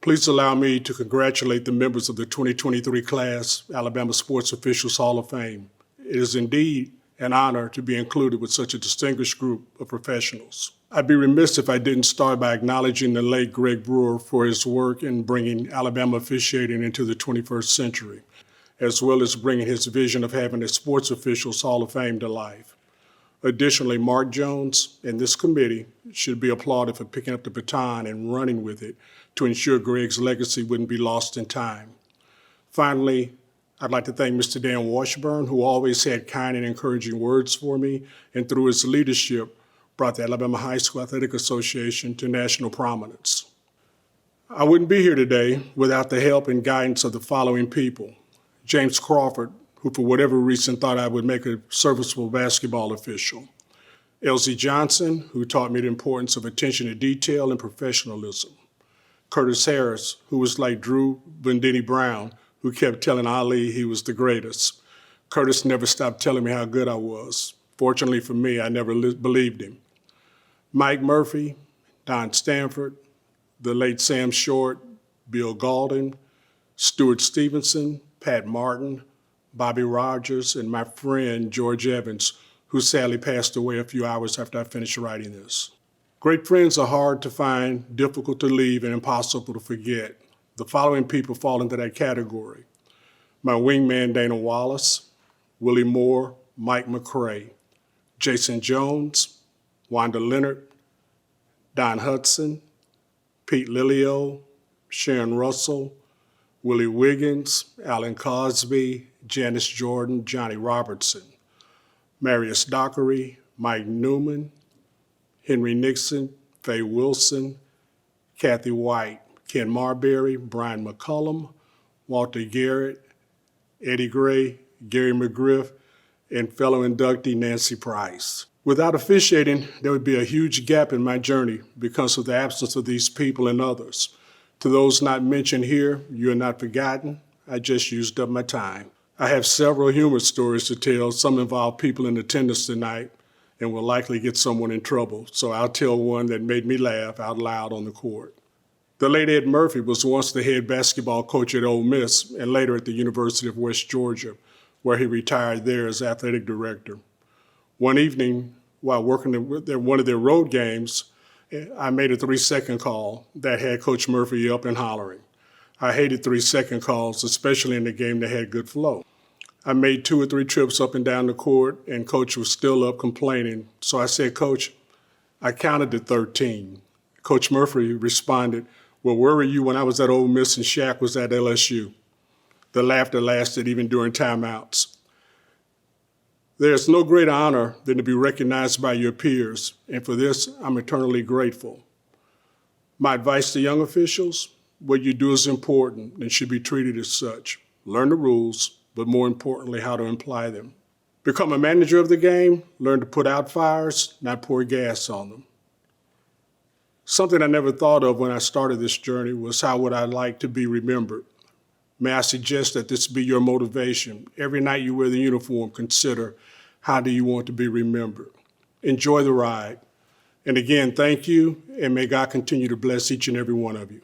Please allow me to congratulate the members of the 2023 class, Alabama Sports Officials Hall of Fame. It is indeed an honor to be included with such a distinguished group of professionals. I'd be remiss if I didn't start by acknowledging the late Greg Brewer for his work in bringing Alabama officiating into the 21st century, as well as bringing his vision of having a Sports Officials Hall of Fame to life. Additionally, Mark Jones and this committee should be applauded for picking up the baton and running with it to ensure Greg's legacy wouldn't be lost in time. Finally, I'd like to thank Mr. Dan Washburn, who always had kind and encouraging words for me, and through his leadership, brought the Alabama High School Athletic Association to national prominence. I wouldn't be here today without the help and guidance of the following people. James Crawford, who for whatever reason thought I would make a serviceable basketball official. Elsie Johnson, who taught me the importance of attention to detail and professionalism. Curtis Harris, who was like Drew Bundini Brown, who kept telling Ali he was the greatest. Curtis never stopped telling me how good I was. Fortunately for me, I never believed him. Mike Murphy, Don Stanford, the late Sam Short, Bill Galden, Stuart Stevenson, Pat Martin, Bobby Rogers, and my friend George Evans, who sadly passed away a few hours after I finished writing this. Great friends are hard to find, difficult to leave, and impossible to forget. The following people fall into that category. My wingman, Dana Wallace, Willie Moore, Mike McCray, Jason Jones, Wanda Leonard, Don Hudson, Pete Lilio, Sharon Russell, Willie Wiggins, Alan Cosby, Janice Jordan, Johnny Robertson, Marius Dockery, Mike Newman, Henry Nixon, Faye Wilson, Kathy White, Ken Marbury, Brian McCullum, Walter Garrett, Eddie Gray, Gary McGriff, and fellow inductee Nancy Price. Without officiating, there would be a huge gap in my journey because of the absence of these people and others. To those not mentioned here, you are not forgotten. I just used up my time. I have several humor stories to tell. Some involve people in attendance tonight and will likely get someone in trouble. So I'll tell one that made me laugh out loud on the court. The late Ed Murphy was once the head basketball coach at Ole Miss and later at the University of West Georgia, where he retired there as athletic director. One evening, while working at one of their road games, I made a 3-second call that had Coach Murphy up and hollering. I hated 3-second calls, especially in a game that had good flow. I made 2 or 3 trips up and down the court, and Coach was still up complaining. So I said, Coach, I counted to 13. Coach Murphy responded, well, where were you when I was at Ole Miss and Shaq was at LSU? The laughter lasted even during timeouts. There's no greater honor than to be recognized by your peers, and for this, I'm eternally grateful. My advice to young officials, what you do is important and should be treated as such. Learn the rules, but more importantly, how to apply them. Become a manager of the game, learn to put out fires, not pour gas on them. Something I never thought of when I started this journey was how would I like to be remembered. May I suggest that this be your motivation. Every night you wear the uniform, consider how do you want to be remembered. Enjoy the ride. And again, thank you, and may God continue to bless each and every one of you.